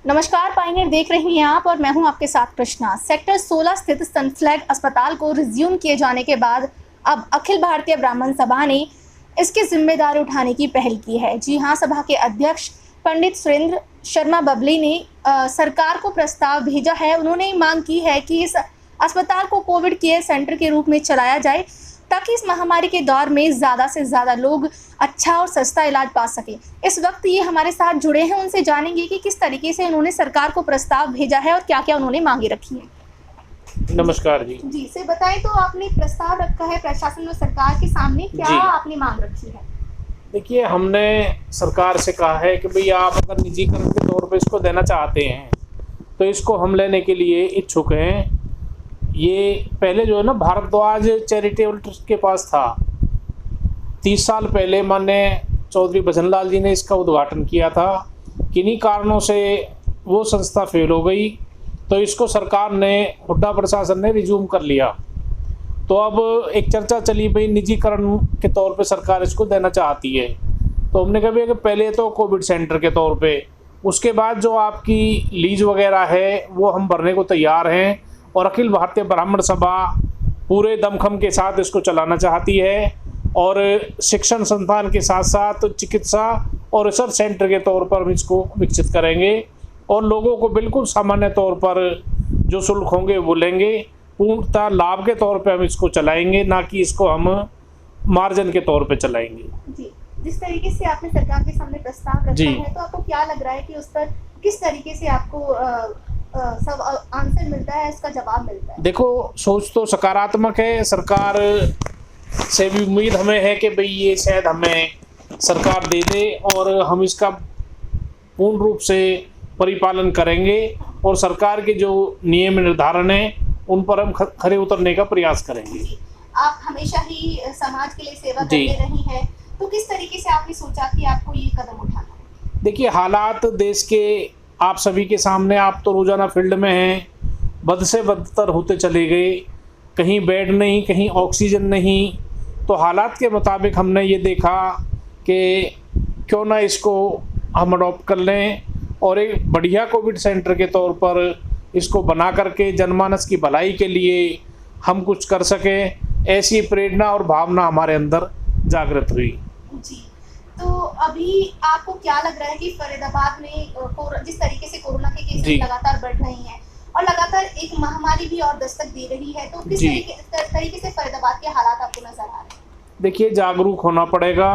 नमस्कार, पायनियर देख रही हैं आप और मैं हूं आपके साथ कृष्णा। सेक्टर 16 स्थित सनफ्लैग अस्पताल को रिज्यूम किए जाने के बाद अब अखिल भारतीय ब्राह्मण सभा ने इसकी जिम्मेदारी उठाने की पहल की है। जी हां, सभा के अध्यक्ष पंडित सुरेंद्र शर्मा बबली ने सरकार को प्रस्ताव भेजा है। उन्होंने मांग की है कि इस अस्पताल को कोविड केयर सेंटर के रूप में चलाया जाए ताकि इस महामारी के दौर में ज़्यादा से ज़्यादा लोग अच्छा और सस्ता इलाज पा सकें। इस वक्त ये हमारे साथ जुड़े हैं, उनसे जानेंगे कि किस तरीके से उन्होंने सरकार को प्रस्ताव भेजा है और क्या क्या उन्होंने मांगे रखी हैं। नमस्कार जी। जी से बताएं, तो आपने प्रस्ताव रखा है प्रशासन और सरकार के सामने, क्या आपने मांग रखी है? देखिए, हमने सरकार से कहा है कि भाई आप अगर निजीकरण के तौर पे इसको देना चाहते हैं तो इसको हम लेने के लिए इच्छुक हैं। ये पहले जो है ना, भारद्वाज चैरिटेबल ट्रस्ट के पास था। 30 साल पहले माननीय चौधरी भजनलाल जी ने इसका उद्घाटन किया था। किन्हीं कारणों से वो संस्था फेल हो गई तो इसको सरकार ने, हुड्डा प्रशासन ने रिज्यूम कर लिया। तो अब एक चर्चा चली भाई निजीकरण के तौर पे सरकार इसको देना चाहती है। तो हमने कहा कि पहले तो कोविड सेंटर के तौर पे, उसके बाद जो आपकी लीज वगैरह है वो हम भरने को तैयार हैं और अखिल भारतीय ब्राह्मण सभा पूरे दमखम के साथ इसको चलाना चाहती है और शिक्षण संस्थान के साथ साथ चिकित्सा और रिसर्च सेंटर के तौर पर हम इसको विकसित करेंगे और लोगों को बिल्कुल सामान्य तौर पर जो शुल्क होंगे वो लेंगे। पूर्णतः लाभ के तौर पे हम इसको चलाएंगे, ना कि इसको हम मार्जिन के तौर पे चलाएंगे। जी, जिस तरीके से आपने सरकार के सामने प्रस्ताव रखा है, तो आपको क्या लग रहा है कि उस पर किस तरीके से आपको सब आंसर मिलता है, इसका जवाब मिलता है? देखो, सोच तो सकारात्मक है। सरकार से भी उम्मीद हमें है कि भाई ये शायद हमें सरकार दे दे और हम इसका पूर्ण रूप से परिपालन करेंगे और सरकार के जो नियम निर्धारण है उन पर हम खरे उतरने का प्रयास करेंगे। आप हमेशा ही समाज के लिए सेवा करते रही हैं, तो किस तरीके से आपने सोचा कि आपको ये कदम उठाना है? देखिए, हालात देश के आप सभी के सामने, आप तो रोज़ाना फील्ड में हैं, बद से बदतर होते चले गए। कहीं बेड नहीं, कहीं ऑक्सीजन नहीं। तो हालात के मुताबिक हमने ये देखा कि क्यों ना इसको हम अडॉप्ट कर लें और एक बढ़िया कोविड सेंटर के तौर पर इसको बना करके जनमानस की भलाई के लिए हम कुछ कर सकें। ऐसी प्रेरणा और भावना हमारे अंदर जागृत हुई। जी, तो अभी आपको क्या लग रहा है कि फरीदाबाद में जिस तरीके से कोरोना के केस लगातार बढ़ रही हैं और लगातार एक महामारी भी और दस्तक दे रही है, तो किस तरीके से फरीदाबाद के हालात आपको नजर आ रहे हैं? देखिए, जागरूक होना पड़ेगा,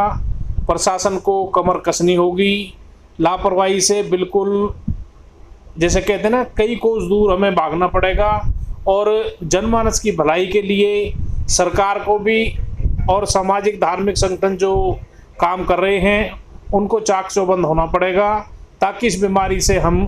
प्रशासन को कमर कसनी होगी। लापरवाही से बिल्कुल, जैसे कहते हैं ना, कई कोस दूर हमें भागना पड़ेगा और जनमानस की भलाई के लिए सरकार को भी और सामाजिक धार्मिक संगठन जो काम कर रहे हैं उनको चाक चौबंद होना पड़ेगा ताकि इस बीमारी से हम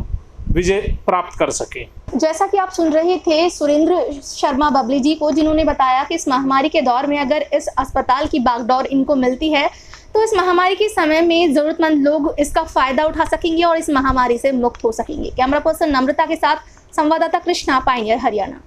विजय प्राप्त कर सकें। जैसा कि आप सुन रहे थे सुरेंद्र शर्मा बबली जी को, जिन्होंने बताया कि इस महामारी के दौर में अगर इस अस्पताल की बागडोर इनको मिलती है तो इस महामारी के समय में जरूरतमंद लोग इसका फायदा उठा सकेंगे और इस महामारी से मुक्त हो सकेंगे। कैमरा पर्सन नम्रता के साथ संवाददाता कृष्णा, पायनियर हरियाणा।